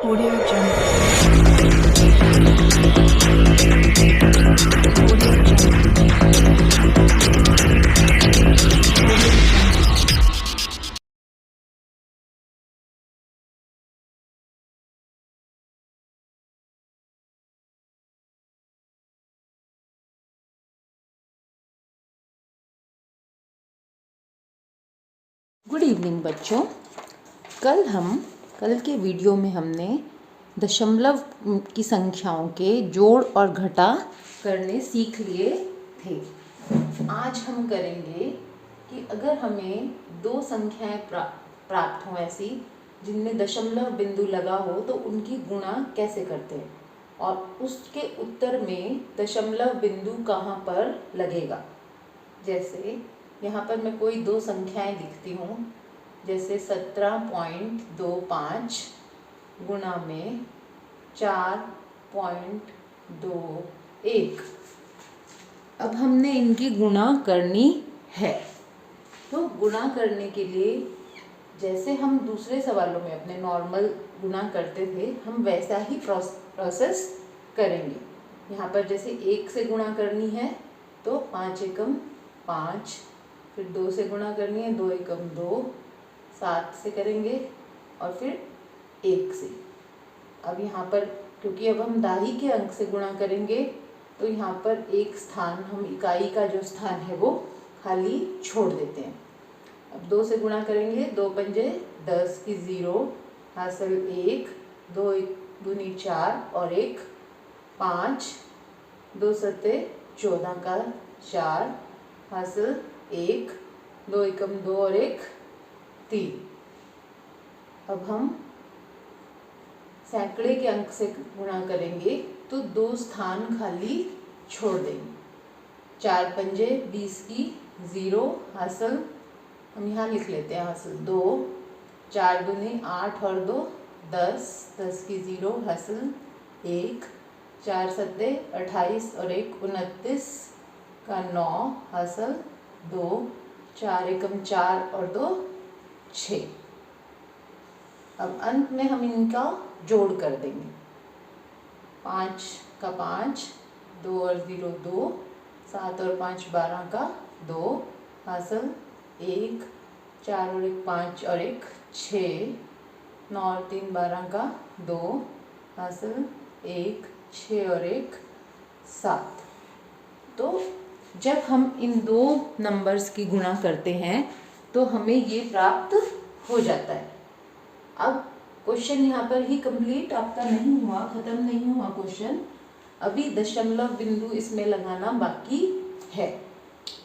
Audio Jungle. Audio Jungle. Good evening बच्चों। कल के वीडियो में हमने दशमलव की संख्याओं के जोड़ और घटा करने सीख लिए थे। आज हम करेंगे कि अगर हमें दो संख्याएं प्राप्त हों ऐसी जिनमें दशमलव बिंदु लगा हो तो उनकी गुणा कैसे करते हैं और उसके उत्तर में दशमलव बिंदु कहाँ पर लगेगा। जैसे यहाँ पर मैं कोई दो संख्याएं लिखती हूँ, जैसे 17.25 गुणा में 4.21। अब हमने इनकी गुणा करनी है। तो गुणा करने के लिए जैसे हम दूसरे सवालों में अपने नॉर्मल गुणा करते थे, हम वैसा ही प्रोसेस करेंगे। यहाँ पर जैसे 1 से गुणा करनी है तो 5 एकम 5, फिर 2 से गुणा करनी है 2 एकम 2, 7 से करेंगे और फिर 1 से। अब यहाँ पर क्योंकि अब हम दाही के अंक से गुणा करेंगे तो यहाँ पर एक स्थान, हम इकाई का जो स्थान है वो खाली छोड़ देते हैं। अब 2 से गुणा करेंगे, 2 पंजे 10 की 0, हासिल 1, 2 दूनी 4 और 1 5, 2 सत्ते 14 का 4, हासिल 1, 2 एकम 2 और 1 3। अब हम सैकड़े के अंक से गुणा करेंगे तो 2 स्थान खाली छोड़ देंगे। 4 पंजे 20 की 0, हासिल हम यहाँ लिख लेते हैं हासिल 2, 4 दूनी 8 और 2 10, 10 की 0, हासिल 1, 4 सत्ते 28 और 1 29 का 9, हासिल 2, 4 एकम 4 और 2 6। अब अंत में हम इनका जोड़ कर देंगे। 5 का 5, 2 और 0 2, 7 और 5 12 का 2, हासिल 1, 4 और 1 5 और 1 6, 9 और 3 12 का 2, हासिल 1, 6 और 1 7। तो जब हम इन दो नंबर्स की गुणा करते हैं तो हमें ये प्राप्त हो जाता है। अब क्वेश्चन यहाँ पर ही कंप्लीट आपका नहीं हुआ, ख़त्म नहीं हुआ क्वेश्चन। अभी दशमलव बिंदु इसमें लगाना बाकी है।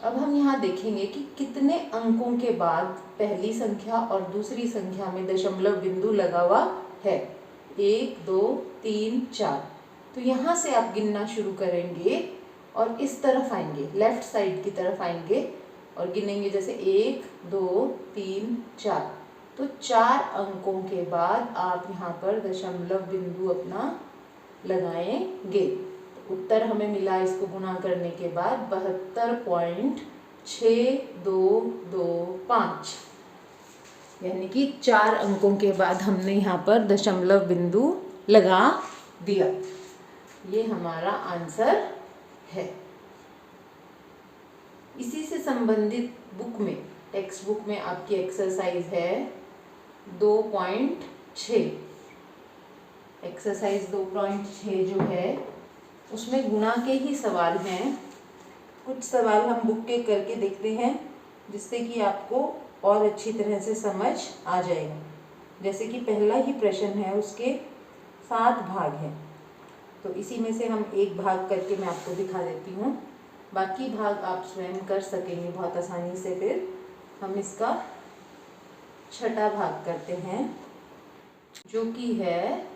अब हम यहाँ देखेंगे कि कितने अंकों के बाद पहली संख्या और दूसरी संख्या में दशमलव बिंदु लगा हुआ है। 1 2 3 4। तो यहाँ से आप गिनना शुरू करेंगे और इस तरफ आएंगे, लेफ्ट साइड की तरफ आएंगे और गिनेंगे जैसे 1 2 3 4। तो 4 अंकों के बाद आप यहाँ पर दशमलव बिंदु अपना लगाएंगे। उत्तर हमें मिला इसको गुणा करने के बाद 72.6225, यानी कि 4 अंकों के बाद हमने यहाँ पर दशमलव बिंदु लगा दिया। ये हमारा आंसर है। इसी से संबंधित बुक में, टेक्स्ट बुक में आपकी एक्सरसाइज है 2.6। एक्सरसाइज 2.6 जो है उसमें गुणा के ही सवाल हैं। कुछ सवाल हम बुक के करके देखते हैं जिससे कि आपको और अच्छी तरह से समझ आ जाएगा। जैसे कि पहला ही प्रश्न है, उसके 7 भाग हैं, तो इसी में से हम एक भाग करके मैं आपको दिखा देती हूँ। बाकी भाग आप स्वयं कर सकेंगे बहुत आसानी से। फिर हम इसका छठा भाग करते हैं जो कि है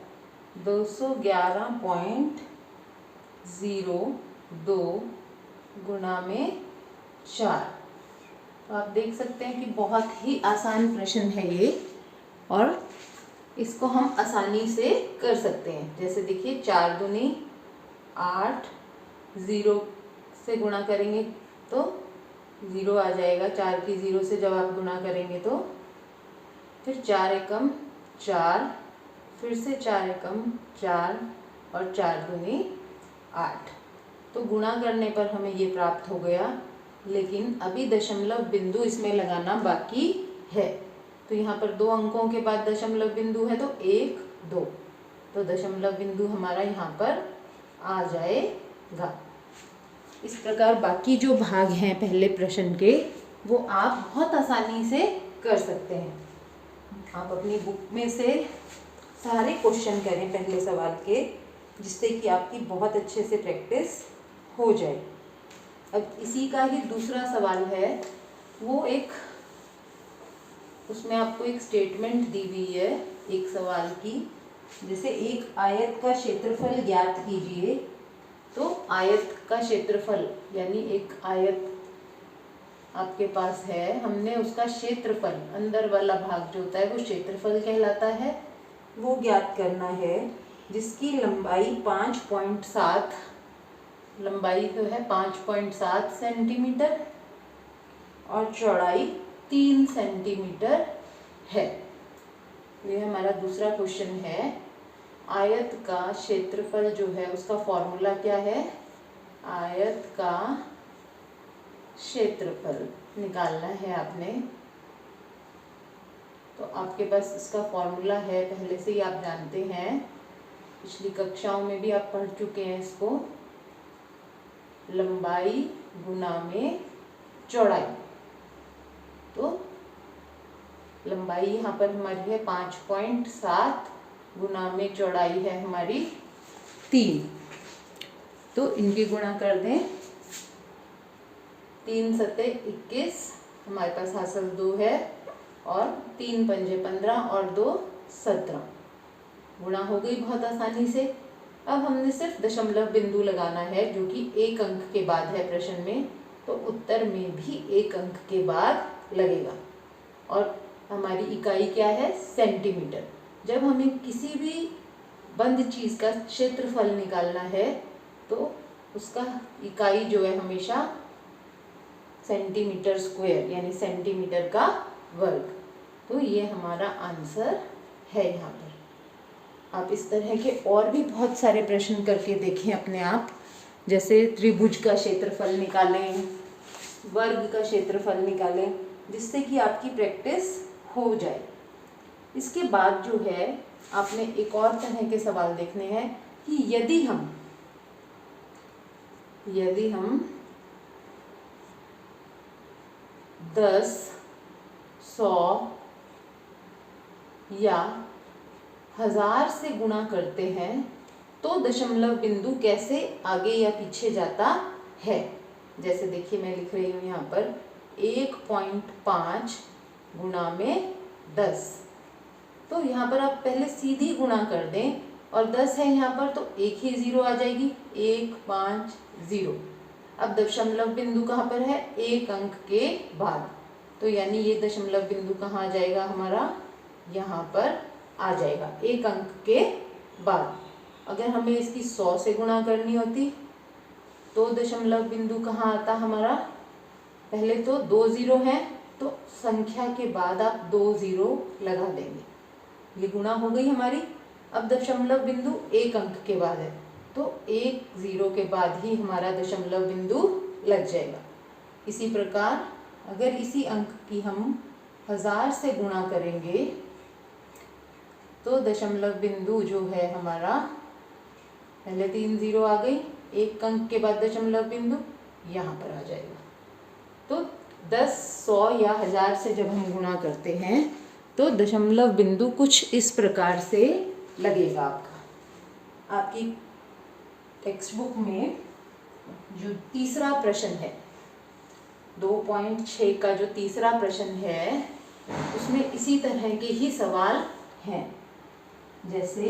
211.02 गुणा में 4। तो आप देख सकते हैं कि बहुत ही आसान प्रश्न है ये और इसको हम आसानी से कर सकते हैं। जैसे देखिए 4 दूनी 8, 0 से गुणा करेंगे तो 0 आ जाएगा। 4 की 0 से जब आप गुणा करेंगे तो फिर 4 एकम 4, फिर से 4 एकम 4 और 4 दूनी 8। तो गुणा करने पर हमें ये प्राप्त हो गया, लेकिन अभी दशमलव बिंदु इसमें लगाना बाकी है। तो यहाँ पर 2 अंकों के बाद दशमलव बिंदु है, तो 1 2, तो दशमलव बिंदु हमारा यहाँ पर आ जाएगा। इस प्रकार बाकी जो भाग हैं पहले प्रश्न के, वो आप बहुत आसानी से कर सकते हैं। आप अपनी बुक में से सारे क्वेश्चन करें पहले सवाल के, जिससे कि आपकी बहुत अच्छे से प्रैक्टिस हो जाए। अब इसी का ही दूसरा सवाल है, वो एक उसमें आपको एक स्टेटमेंट दी हुई है एक सवाल की, जैसे एक आयत का क्षेत्रफल ज्ञात कीजिए। तो आयत का क्षेत्रफल यानी एक आयत आपके पास है, हमने उसका क्षेत्रफल अंदर वाला भाग जो होता है वो क्षेत्रफल कहलाता है, वो ज्ञात करना है, जिसकी लंबाई 5.7 लंबाई जो है 5.7 सेंटीमीटर और चौड़ाई 3 सेंटीमीटर है। ये हमारा दूसरा क्वेश्चन है। आयत का क्षेत्रफल जो है उसका फॉर्मूला क्या है? आयत का क्षेत्रफल निकालना है आपने। तो आपके पास इसका फॉर्मूला है, पहले से ही आप जानते हैं, पिछली कक्षाओं में भी आप पढ़ चुके हैं इसको। लंबाई गुना में चौड़ाई। तो लंबाई यहाँ पर हमारी है 5.7 गुना में चौड़ाई है हमारी 3। तो इनके गुणा कर दें, 3 सते 21, हमारे पास हासिल 2 है, और 3 पंजे 15 और 2 17। गुणा हो गई बहुत आसानी से। अब हमने सिर्फ दशमलव बिंदु लगाना है, जो कि 1 अंक के बाद है प्रश्न में, तो उत्तर में भी 1 अंक के बाद लगेगा। और हमारी इकाई क्या है? सेंटीमीटर। जब हमें किसी भी बंद चीज का क्षेत्रफल निकालना है तो उसका इकाई जो है हमेशा सेंटीमीटर स्क्वायर यानी सेंटीमीटर का वर्ग। तो ये हमारा आंसर है यहाँ पर। आप इस तरह के और भी बहुत सारे प्रश्न करके देखें अपने आप, जैसे त्रिभुज का क्षेत्रफल निकालें, वर्ग का क्षेत्रफल निकालें, जिससे कि आपकी प्रैक्टिस हो जाए। इसके बाद जो है आपने एक और तरह के सवाल देखने हैं कि यदि हम 10, 100 या 1000 से गुणा करते हैं तो दशमलव बिंदु कैसे आगे या पीछे जाता है। जैसे देखिए मैं लिख रही हूँ यहाँ पर 1.5 गुणा में 10। तो यहाँ पर आप पहले सीधी गुणा कर दें, और 10 है यहाँ पर तो एक ही 0 आ जाएगी, 1 5 0। अब दशमलव बिंदु कहाँ पर है? 1 अंक के बाद। तो यानी ये दशमलव बिंदु कहाँ आ जाएगा हमारा? यहाँ पर आ जाएगा 1 अंक के बाद। अगर हमें इसकी 100 से गुणा करनी होती तो दशमलव बिंदु कहाँ आता हमारा? पहले तो 2 0 हैं, तो संख्या के बाद आप 2 0 लगा देंगे। ये गुणा हो गई हमारी। अब दशमलव बिंदु 1 अंक के बाद है, तो 1 0 के बाद ही हमारा दशमलव बिंदु लग जाएगा। इसी प्रकार अगर इसी अंक की हम 1000 से गुणा करेंगे तो दशमलव बिंदु जो है हमारा, पहले 3 0 आ गई, 1 अंक के बाद दशमलव बिंदु यहाँ पर आ जाएगा। तो 10, 100 या 1000 से जब हम गुणा करते हैं तो दशमलव बिंदु कुछ इस प्रकार से लगेगा आपका। आपकी टेक्स्ट बुक में जो तीसरा प्रश्न है, 2.6 का जो तीसरा प्रश्न है, उसमें इसी तरह के ही सवाल हैं। जैसे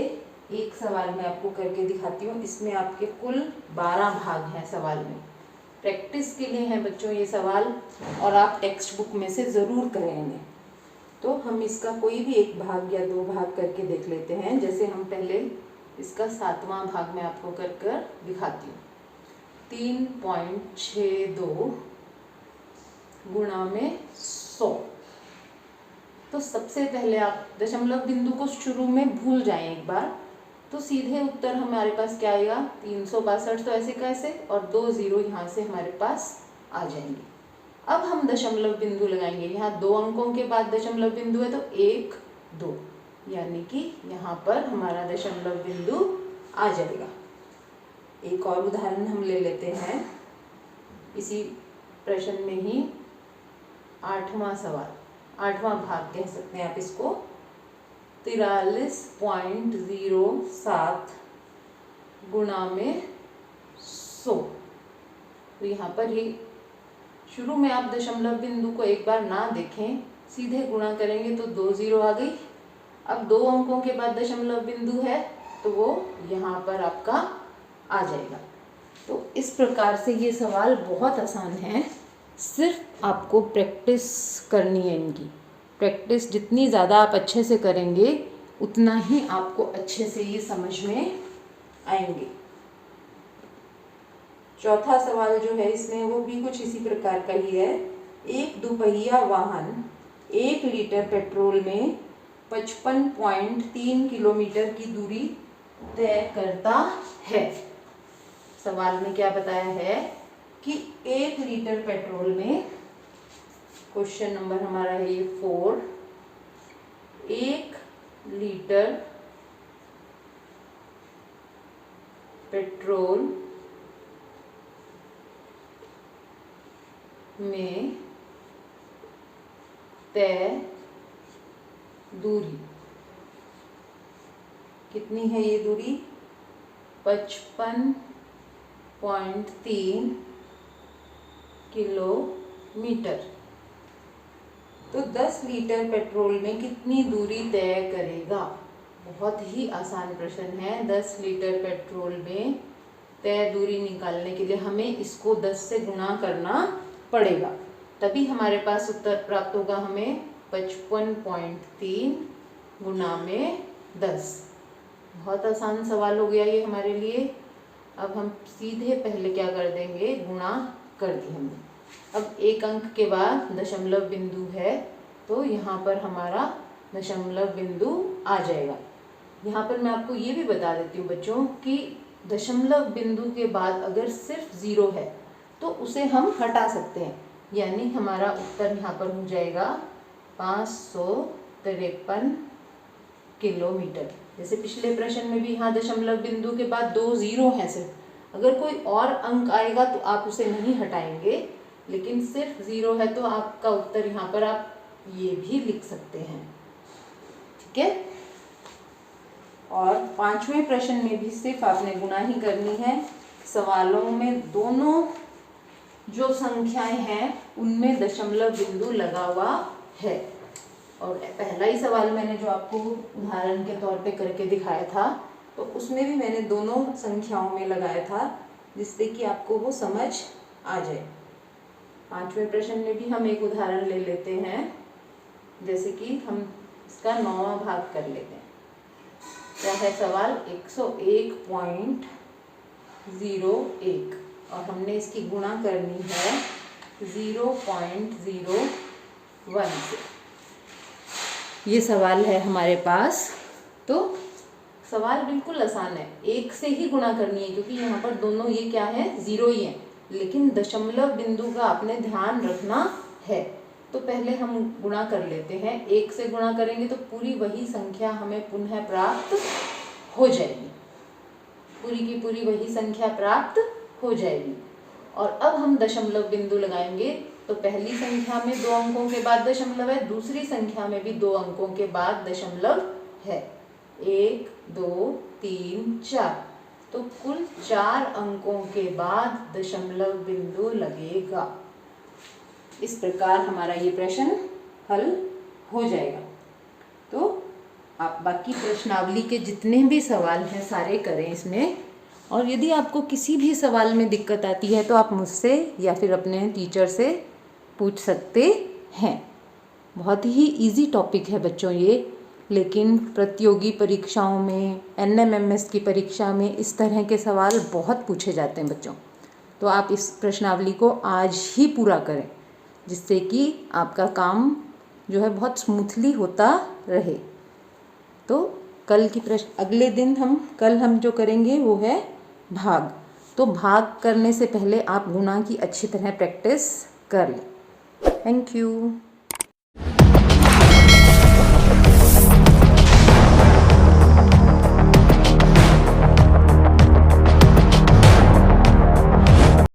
एक सवाल मैं आपको करके दिखाती हूँ। इसमें आपके कुल 12 भाग हैं सवाल में। प्रैक्टिस के लिए हैं बच्चों ये सवाल, और आप टेक्स्ट बुक में से ज़रूर करेंगे। तो हम इसका कोई भी एक भाग या 2 भाग करके देख लेते हैं। जैसे हम पहले इसका 7वां भाग मैं आपको कर दिखाती हूँ। 3.62 गुणा में 100। तो सबसे पहले आप दशमलव बिंदु को शुरू में भूल जाएं एक बार, तो सीधे उत्तर हमारे पास क्या आएगा 362, तो ऐसे कैसे, और 2 0 यहाँ से हमारे पास आ जाएंगे। अब हम दशमलव बिंदु लगाएंगे, यहाँ 2 अंकों के बाद दशमलव बिंदु है तो 1 2, यानी कि यहाँ पर हमारा दशमलव बिंदु आ जाएगा। एक और उदाहरण हम ले लेते हैं इसी प्रश्न में ही, 8वां सवाल, 8वां भाग कह सकते हैं आप इसको, 43.07 गुणा में 100। तो यहाँ पर ही शुरू में आप दशमलव बिंदु को एक बार ना देखें, सीधे गुणा करेंगे तो 2 0 आ गई। अब 2 अंकों के बाद दशमलव बिंदु है तो वो यहाँ पर आपका आ जाएगा। तो इस प्रकार से ये सवाल बहुत आसान है, सिर्फ आपको प्रैक्टिस करनी है इनकी। प्रैक्टिस जितनी ज़्यादा आप अच्छे से करेंगे उतना ही आपको अच्छे से ये समझ में आएंगे। चौथा सवाल जो है इसमें वो भी कुछ इसी प्रकार का ही है। एक दुपहिया वाहन 1 लीटर पेट्रोल में 55.3 किलोमीटर की दूरी तय करता है। सवाल में क्या बताया है कि 1 लीटर पेट्रोल में, क्वेश्चन नंबर हमारा है ये 4, 1 लीटर पेट्रोल में तय दूरी कितनी है, ये दूरी 55.3 किलोमीटर। तो 10 लीटर पेट्रोल में कितनी दूरी तय करेगा। बहुत ही आसान प्रश्न है। 10 लीटर पेट्रोल में तय दूरी निकालने के लिए हमें इसको 10 से गुणा करना पड़ेगा, तभी हमारे पास उत्तर प्राप्त होगा हमें 55.3 गुणा में 10। बहुत आसान सवाल हो गया ये हमारे लिए। अब हम सीधे पहले क्या कर देंगे, गुणा कर दी हमने। अब 1 अंक के बाद दशमलव बिंदु है तो यहाँ पर हमारा दशमलव बिंदु आ जाएगा। यहाँ पर मैं आपको ये भी बता देती हूँ बच्चों कि दशमलव बिंदु के बाद अगर सिर्फ 0 है तो उसे हम हटा सकते हैं, यानी हमारा उत्तर यहाँ पर हो जाएगा 553 किलोमीटर। जैसे पिछले प्रश्न में भी यहाँ दशमलव बिंदु के बाद 2 0 हैं सिर्फ, अगर कोई और अंक आएगा तो आप उसे नहीं हटाएंगे, लेकिन सिर्फ 0 है तो आपका उत्तर यहाँ पर आप ये भी लिख सकते हैं। ठीक है। और 5वें प्रश्न में भी सिर्फ आपने गुणा ही करनी है। सवालों में दोनों जो संख्याएं हैं उनमें दशमलव बिंदु लगा हुआ है। और पहला ही सवाल मैंने जो आपको उदाहरण के तौर पे करके दिखाया था तो उसमें भी मैंने दोनों संख्याओं में लगाया था, जिससे कि आपको वो समझ आ जाए। 5वें प्रश्न में भी हम एक उदाहरण ले लेते हैं, जैसे कि हम इसका 9वां भाग कर लेते हैं। क्या है सवाल, 101.01 और हमने इसकी गुणा करनी है 0.01 से। ये सवाल है हमारे पास। तो सवाल बिल्कुल आसान है, 1 से ही गुणा करनी है क्योंकि यहाँ पर दोनों ये क्या है 0 ही है, लेकिन दशमलव बिंदु का आपने ध्यान रखना है। तो पहले हम गुणा कर लेते हैं। 1 से गुणा करेंगे तो पूरी वही संख्या हमें पुनः प्राप्त हो जाएगी, पूरी की पूरी वही संख्या प्राप्त हो जाएगी। और अब हम दशमलव बिंदु लगाएंगे तो पहली संख्या में 2 अंकों के बाद दशमलव है, दूसरी संख्या में भी 2 अंकों के बाद दशमलव है। 1 2 3 4, तो कुल 4 अंकों के बाद दशमलव बिंदु लगेगा। इस प्रकार हमारा ये प्रश्न हल हो जाएगा। तो आप बाकी प्रश्नावली के जितने भी सवाल हैं सारे करें इसमें, और यदि आपको किसी भी सवाल में दिक्कत आती है तो आप मुझसे या फिर अपने टीचर से पूछ सकते हैं। बहुत ही इजी टॉपिक है बच्चों ये, लेकिन प्रतियोगी परीक्षाओं में, NMMS की परीक्षा में इस तरह के सवाल बहुत पूछे जाते हैं बच्चों। तो आप इस प्रश्नावली को आज ही पूरा करें, जिससे कि आपका काम जो है बहुत स्मूथली होता रहे। तो कल की प्रश्न अगले दिन कल हम जो करेंगे वो है भाग। तो भाग करने से पहले आप गुणा की अच्छी तरह प्रैक्टिस कर लें। Thank you.